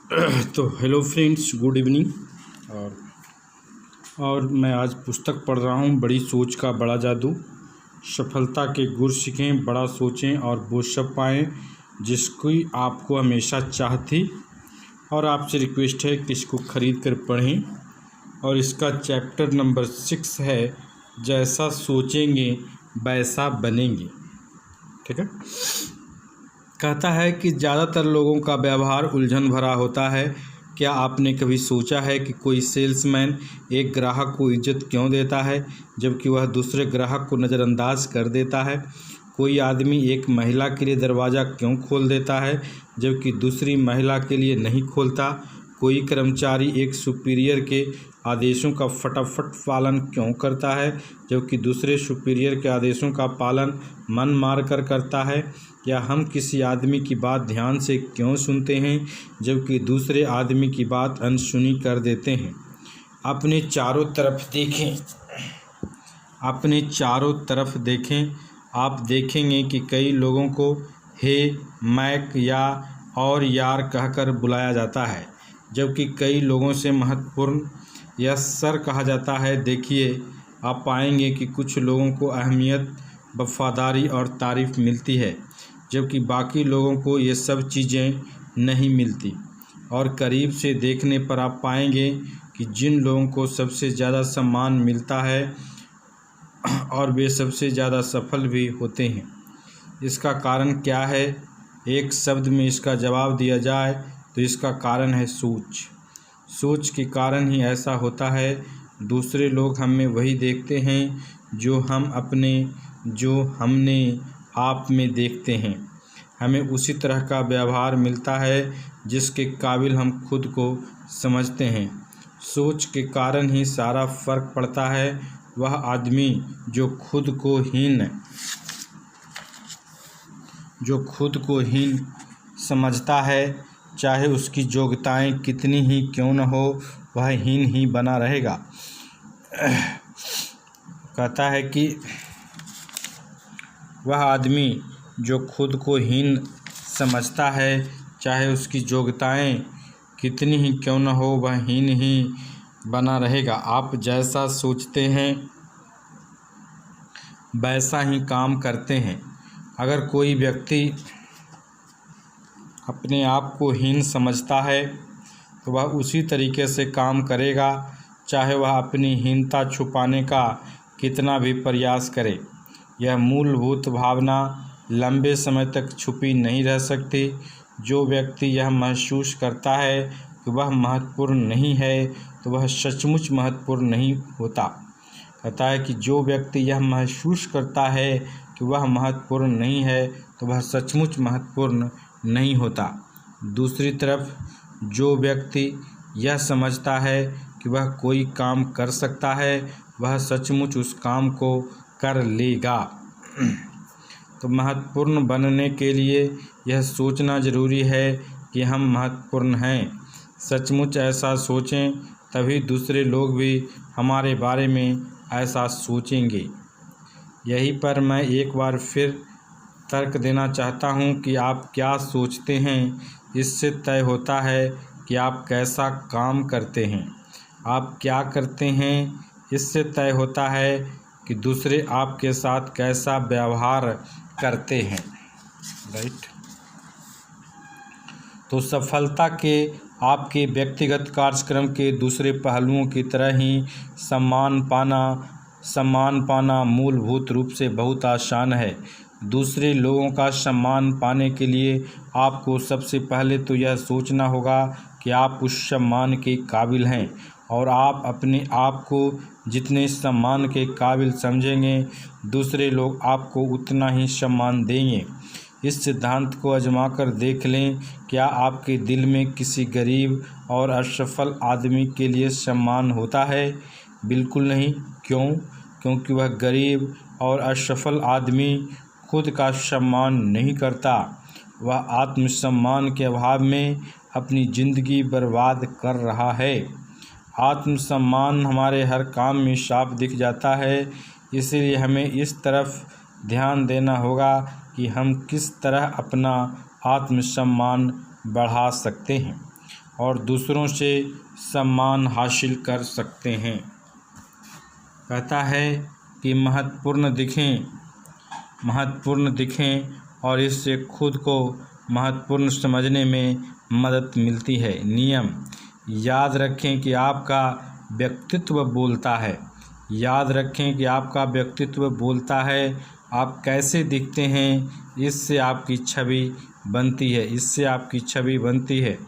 तो hello friends, good evening. और मैं आज पुस्तक पढ़ रहा हूँ, बड़ी सोच का बड़ा जादू। सफलता के गुर सीखें, बड़ा सोचें और वो सब पाएँ जिसकी आपको हमेशा चाह थी। और आपसे रिक्वेस्ट है कि इसको ख़रीद कर पढ़ें। और इसका चैप्टर नंबर 6 है, जैसा सोचेंगे वैसा बनेंगे। ठीक है। कहता है कि ज़्यादातर लोगों का व्यवहार उलझन भरा होता है। क्या आपने कभी सोचा है कि कोई सेल्समैन एक ग्राहक को इज्जत क्यों देता है जबकि वह दूसरे ग्राहक को नज़रअंदाज कर देता है? कोई आदमी एक महिला के लिए दरवाज़ा क्यों खोल देता है जबकि दूसरी महिला के लिए नहीं खोलता? कोई कर्मचारी एक सुपीरियर के आदेशों का फटाफट पालन क्यों करता है जबकि दूसरे सुपीरियर के आदेशों का पालन मन मार कर करता है? या हम किसी आदमी की बात ध्यान से क्यों सुनते हैं जबकि दूसरे आदमी की बात अनसुनी कर देते हैं? अपने चारों तरफ देखें, अपने चारों तरफ देखें। आप देखेंगे कि कई लोगों को हे, मैक या और यार कहकर बुलाया जाता है जबकि कई लोगों से महत्वपूर्ण या सर कहा जाता है। देखिए, आप पाएंगे कि कुछ लोगों को अहमियत, वफादारी और तारीफ़ मिलती है जबकि बाकी लोगों को ये सब चीज़ें नहीं मिलती। और करीब से देखने पर आप पाएंगे कि जिन लोगों को सबसे ज़्यादा सम्मान मिलता है और वे सबसे ज़्यादा सफल भी होते हैं। इसका कारण क्या है? एक शब्द में इसका जवाब दिया जाए तो इसका कारण है सोच। सोच के कारण ही ऐसा होता है। दूसरे लोग हम में वही देखते हैं जो हमने आप में देखते हैं। हमें उसी तरह का व्यवहार मिलता है जिसके काबिल हम खुद को समझते हैं। सोच के कारण ही सारा फर्क पड़ता है। वह आदमी जो खुद को हीन समझता है, चाहे उसकी योग्यताएं कितनी ही क्यों न हो, वह हीन ही बना रहेगा। कहता है कि वह आदमी जो खुद को हीन समझता है, चाहे उसकी योग्यताएं कितनी ही क्यों न हो, वह हीन ही बना रहेगा। आप जैसा सोचते हैं वैसा ही काम करते हैं। अगर कोई व्यक्ति अपने आप को हीन समझता है तो वह उसी तरीके से काम करेगा, चाहे वह अपनी हीनता छुपाने का कितना भी प्रयास करे। यह मूलभूत भावना लंबे समय तक छुपी नहीं रह सकती। जो व्यक्ति यह महसूस करता है कि वह महत्वपूर्ण नहीं है तो वह सचमुच महत्वपूर्ण नहीं होता। कहता है कि जो व्यक्ति यह महसूस करता है कि वह महत्वपूर्ण नहीं है तो वह सचमुच महत्वपूर्ण नहीं होता। दूसरी तरफ जो व्यक्ति यह समझता है कि वह कोई काम कर सकता है, वह सचमुच उस काम को कर लेगा। तो महत्वपूर्ण बनने के लिए यह सोचना ज़रूरी है कि हम महत्वपूर्ण हैं। सचमुच ऐसा सोचें, तभी दूसरे लोग भी हमारे बारे में ऐसा सोचेंगे। यहीं पर मैं एक बार फिर तर्क देना चाहता हूँ कि आप क्या सोचते हैं, इससे तय होता है कि आप कैसा काम करते हैं। आप क्या करते हैं, इससे तय होता है कि दूसरे आपके साथ कैसा व्यवहार करते हैं। राइट। तो सफलता के आपके व्यक्तिगत कार्यक्रम के दूसरे पहलुओं की तरह ही सम्मान पाना मूलभूत रूप से बहुत आसान है। दूसरे लोगों का सम्मान पाने के लिए आपको सबसे पहले तो यह सोचना होगा कि आप उस सम्मान के काबिल हैं, और आप अपने आप को जितने सम्मान के काबिल समझेंगे, दूसरे लोग आपको उतना ही सम्मान देंगे। इस सिद्धांत को आजमा कर देख लें, क्या आपके दिल में किसी गरीब और असफल आदमी के लिए सम्मान होता है? बिल्कुल नहीं। क्यों? क्योंकि वह गरीब और असफल आदमी खुद का सम्मान नहीं करता। वह आत्मसम्मान के अभाव में अपनी ज़िंदगी बर्बाद कर रहा है। आत्मसम्मान हमारे हर काम में साफ दिख जाता है, इसलिए हमें इस तरफ ध्यान देना होगा कि हम किस तरह अपना आत्मसम्मान बढ़ा सकते हैं। और दूसरों से सम्मान हासिल कर सकते हैं। कहता है कि महत्वपूर्ण दिखें और इससे खुद को महत्वपूर्ण समझने में मदद मिलती है। नियम: याद रखें कि आपका व्यक्तित्व बोलता है। याद रखें कि आपका व्यक्तित्व बोलता है। आप कैसे दिखते हैं, इससे आपकी छवि बनती है।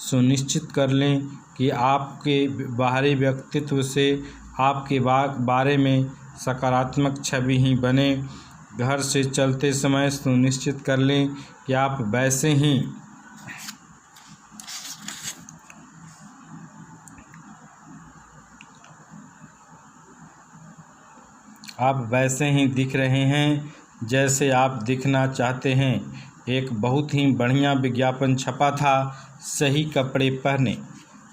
सुनिश्चित कर लें कि आपके बाहरी व्यक्तित्व से आपके बारे में सकारात्मक छवि ही बने। घर से चलते समय सुनिश्चित कर लें कि आप वैसे ही दिख रहे हैं जैसे आप दिखना चाहते हैं। एक बहुत ही बढ़िया विज्ञापन छपा था, सही कपड़े पहने,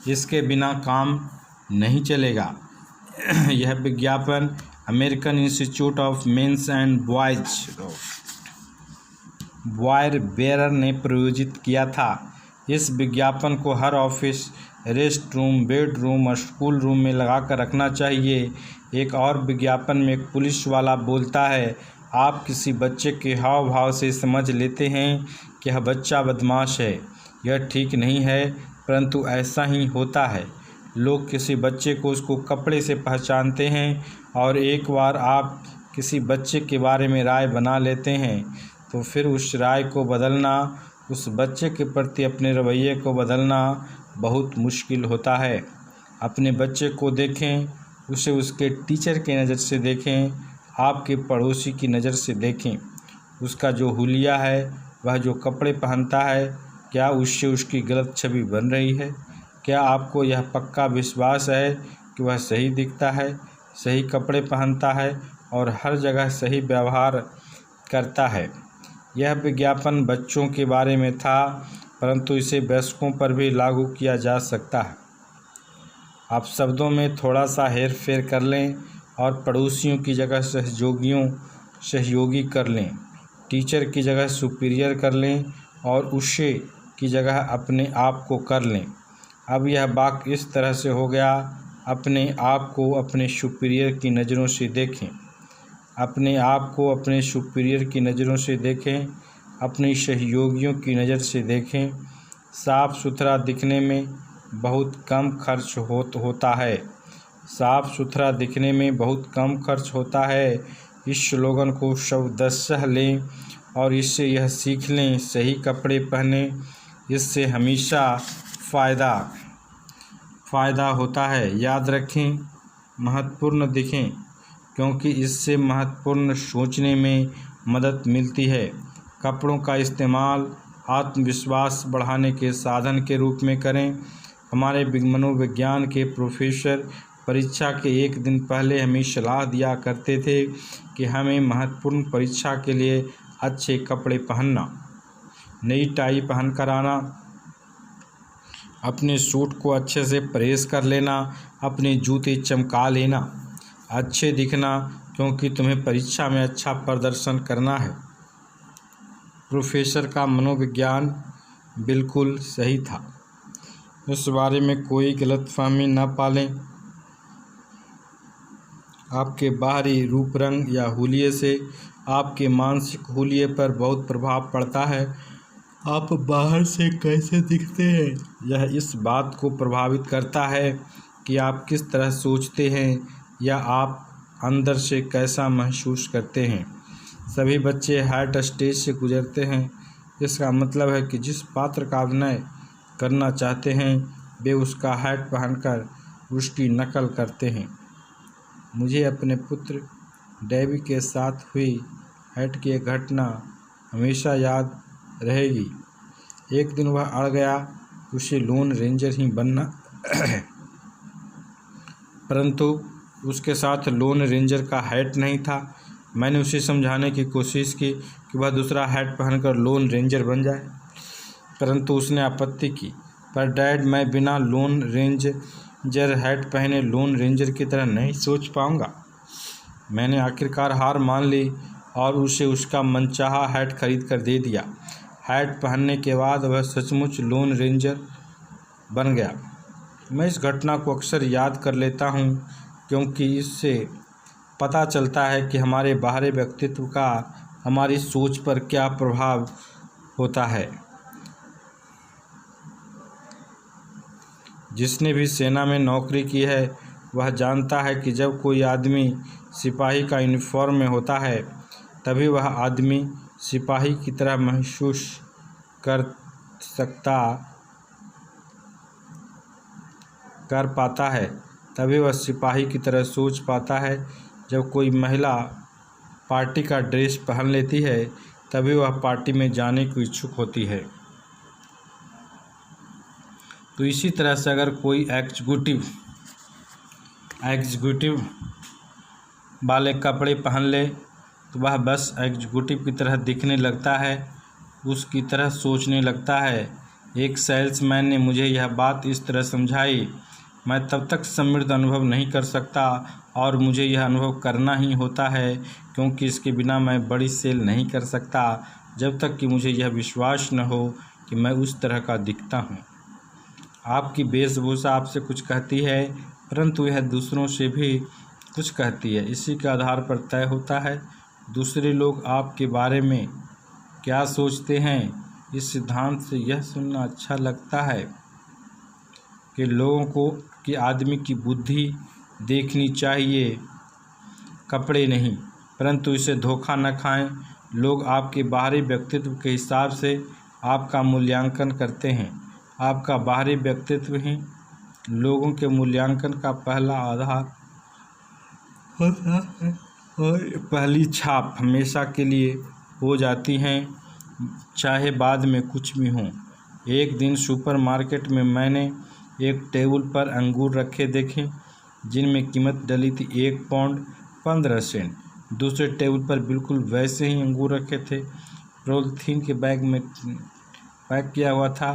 इसके बिना काम नहीं चलेगा। यह विज्ञापन American institute of men's and Boyer Bayer ने प्रायोजित किया था। इस विज्ञापन को हर ऑफिस, रेस्ट रूम, बेडरूम और स्कूल रूम में लगाकर रखना चाहिए। एक और विज्ञापन में एक पुलिस वाला बोलता है, आप किसी बच्चे के हाव भाव से समझ लेते हैं कि यह बच्चा बदमाश है। यह ठीक नहीं है, परंतु ऐसा ही होता है। लोग किसी बच्चे को उसको कपड़े से पहचानते हैं, और एक बार आप किसी बच्चे के बारे में राय बना लेते हैं तो फिर उस राय को बदलना, उस बच्चे के प्रति अपने रवैये को बदलना बहुत मुश्किल होता है। अपने बच्चे को देखें, उसे उसके टीचर की नज़र से देखें, आपके पड़ोसी की नज़र से देखें। उसका जो हुलिया है, वह जो कपड़े पहनता है, क्या उससे उसकी गलत छवि बन रही है? क्या आपको यह पक्का विश्वास है कि वह सही दिखता है, सही कपड़े पहनता है और हर जगह सही व्यवहार करता है? यह विज्ञापन बच्चों के बारे में था, परंतु इसे वयस्कों पर भी लागू किया जा सकता है। आप शब्दों में थोड़ा सा हेर फेर कर लें और पड़ोसियों की जगह सहयोगी कर लें, टीचर की जगह सुपीरियर कर लें और उसे की जगह अपने आप को कर लें। अब यह वाक्य इस तरह से हो गया, अपने आप को अपने सुपीरियर की नज़रों से देखें। अपने आप को अपने सुपीरियर की नज़रों से देखें, अपनी सहयोगियों की नज़र से देखें। साफ़ सुथरा दिखने में बहुत कम खर्च होता है। साफ़ सुथरा दिखने में बहुत कम खर्च होता है। इस स्लोगन को शब्दशः लें और इससे यह सीख लें, सही कपड़े पहने, इससे हमेशा फ़ायदा होता है। याद रखें, महत्वपूर्ण दिखें, क्योंकि इससे महत्वपूर्ण सोचने में मदद मिलती है। कपड़ों का इस्तेमाल आत्मविश्वास बढ़ाने के साधन के रूप में करें। हमारे मनोविज्ञान के प्रोफेसर परीक्षा के एक दिन पहले हमें सलाह दिया करते थे कि हमें महत्वपूर्ण परीक्षा के लिए अच्छे कपड़े पहनना, नई टाई पहनकर आना, अपने सूट को अच्छे से प्रेस कर लेना, अपने जूते चमका लेना, अच्छे दिखना, क्योंकि तुम्हें परीक्षा में अच्छा प्रदर्शन करना है। प्रोफेसर का मनोविज्ञान बिल्कुल सही था। इस बारे में कोई गलतफहमी न पालें। आपके बाहरी रूप रंग या हुलिये से आपके मानसिक हुलिये पर बहुत प्रभाव पड़ता है। आप बाहर से कैसे दिखते हैं, यह इस बात को प्रभावित करता है कि आप किस तरह सोचते हैं या आप अंदर से कैसा महसूस करते हैं। सभी बच्चे हार्ट स्टेज से गुजरते हैं। इसका मतलब है कि जिस पात्र का अभिनय करना चाहते हैं, वे उसका हैट पहनकर उसकी नकल करते हैं। मुझे अपने पुत्र डेवी के साथ हुई हैट की एक घटना हमेशा याद रहेगी। एक दिन वह अड़ गया, उसे लोन रेंजर ही बनना परंतु उसके साथ लोन रेंजर का हैट नहीं था। मैंने उसे समझाने की कोशिश की कि वह दूसरा हैट पहनकर लोन रेंजर बन जाए, परंतु उसने आपत्ति की। पर डैड, मैं बिना लोन रेंजर हैट पहने लोन रेंजर की तरह नहीं सोच पाऊंगा। मैंने आखिरकार हार मान ली और उसे उसका मनचाहा हैट खरीद कर दे दिया। हैट पहनने के बाद वह सचमुच लोन रेंजर बन गया। मैं इस घटना को अक्सर याद कर लेता हूँ क्योंकि इससे पता चलता है कि हमारे बाहरी व्यक्तित्व का हमारी सोच पर क्या प्रभाव होता है। जिसने भी सेना में नौकरी की है वह जानता है कि जब कोई आदमी सिपाही का यूनिफॉर्म में होता है तभी वह आदमी सिपाही की तरह महसूस कर पाता है, तभी वह सिपाही की तरह सोच पाता है। जब कोई महिला पार्टी का ड्रेस पहन लेती है तभी वह पार्टी में जाने को इच्छुक होती है। तो इसी तरह से अगर कोई एग्जीक्यूटिव वाले कपड़े पहन ले तो वह बस एग्जीक्यूटिव की तरह दिखने लगता है, उसकी तरह सोचने लगता है। एक सेल्समैन ने मुझे यह बात इस तरह समझाई, मैं तब तक समृद्ध अनुभव नहीं कर सकता और मुझे यह अनुभव करना ही होता है क्योंकि इसके बिना मैं बड़ी सेल नहीं कर सकता जब तक कि मुझे यह विश्वास न हो कि मैं उस तरह का दिखता हूँ। आपकी वेशभूषा आपसे कुछ कहती है परंतु यह दूसरों से भी कुछ कहती है। इसी के आधार पर तय होता है दूसरे लोग आपके बारे में क्या सोचते हैं। इस सिद्धांत से यह सुनना अच्छा लगता है कि लोगों को कि आदमी की बुद्धि देखनी चाहिए, कपड़े नहीं, परंतु इसे धोखा न खाएं। लोग आपके बाहरी व्यक्तित्व के हिसाब से आपका मूल्यांकन करते हैं। आपका बाहरी व्यक्तित्व ही लोगों के मूल्यांकन का पहला आधार होता है और पहली छाप हमेशा के लिए हो जाती हैं, चाहे बाद में कुछ भी हो। एक दिन सुपरमार्केट में मैंने एक टेबल पर अंगूर रखे देखे जिनमें कीमत डली थी 1 पाउंड 15 सेंट। दूसरे टेबल पर बिल्कुल वैसे ही अंगूर रखे थे, पॉलीथीन के बैग में पैक किया हुआ था।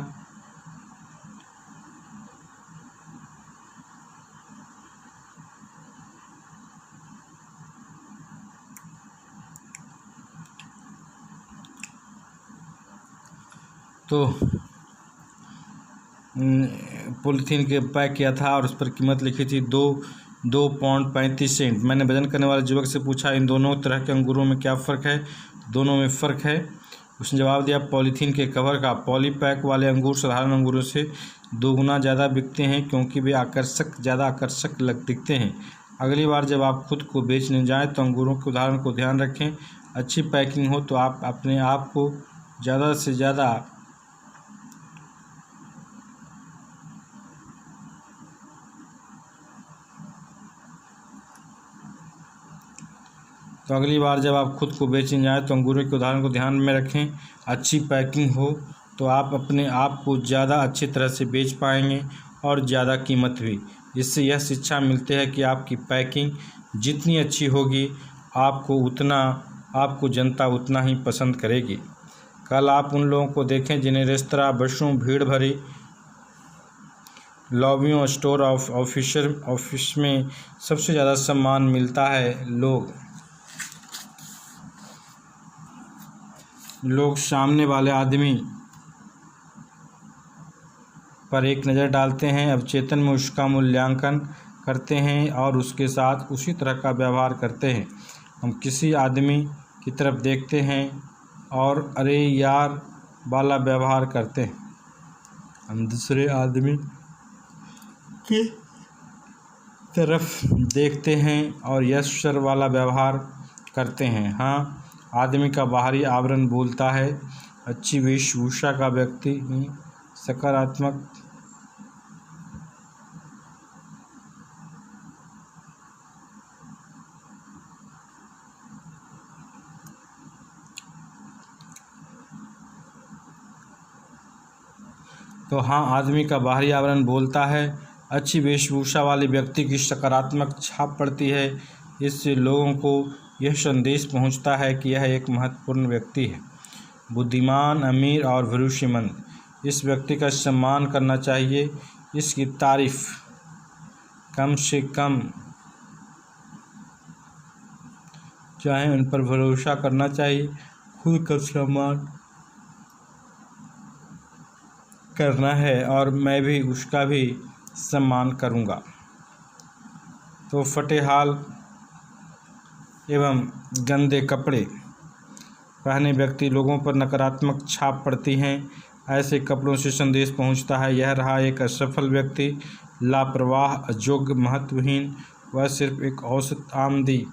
तो पॉलीथीन के पैक किया था और उस पर कीमत लिखी थी 2 पाउंड 35 सेंट। मैंने वजन करने वाले युवक से पूछा इन दोनों तरह के अंगूरों में क्या फ़र्क है। दोनों में फ़र्क है, उसने जवाब दिया, पॉलीथीन के कवर का। पॉली पैक वाले अंगूर साधारण अंगूरों से 2 गुना ज़्यादा बिकते हैं क्योंकि वे ज़्यादा आकर्षक दिखते हैं। अगली बार जब आप खुद को बेचने जाएँ तो अंगूरों के उदाहरण को ध्यान रखें। अच्छी पैकिंग हो तो आप अपने आप को ज़्यादा से ज़्यादा तो अगली बार जब आप खुद को बेचने जाएँ तो अंगूरों के उदाहरण को ध्यान में रखें। अच्छी पैकिंग हो तो आप अपने आप को ज़्यादा अच्छी तरह से बेच पाएंगे और ज़्यादा कीमत भी। इससे यह शिक्षा मिलती है कि आपकी पैकिंग जितनी अच्छी होगी आपको जनता उतना ही पसंद करेगी। कल आप उन लोगों को देखें जिन्हें रेस्तरां, बसों, भीड़ भरी लॉबियों, स्टोर ऑफिस में सबसे ज़्यादा सम्मान मिलता है। लोग सामने वाले आदमी पर एक नज़र डालते हैं, अवचेतन में उसका मूल्यांकन करते हैं और उसके साथ उसी तरह का व्यवहार करते हैं। हम किसी आदमी की तरफ देखते हैं और अरे यार वाला व्यवहार करते हैं। हम दूसरे आदमी की तरफ देखते हैं और यश सर वाला व्यवहार करते हैं। हाँ, आदमी का बाहरी आवरण बोलता है। अच्छी वेशभूषा का व्यक्ति ही सकारात्मक तो हाँ, आदमी का बाहरी आवरण बोलता है। अच्छी वेशभूषा वाले व्यक्ति की सकारात्मक छाप पड़ती है। इससे लोगों को यह संदेश पहुंचता है कि यह एक महत्वपूर्ण व्यक्ति है, बुद्धिमान, अमीर और भरोसेमंद। इस व्यक्ति का सम्मान करना चाहिए, इसकी तारीफ कम से कम चाहे उन पर भरोसा करना चाहिए। खुद का सम्मान करना है और मैं भी उसका भी सम्मान करूँगा। तो फटे हाल एवं गंदे कपड़े पहने व्यक्ति लोगों पर नकारात्मक छाप पड़ती हैं। ऐसे कपड़ों से संदेश पहुंचता है, यह रहा एक असफल व्यक्ति, लापरवाह, अयोग्य, महत्वहीन, वह सिर्फ एक औसत आमदी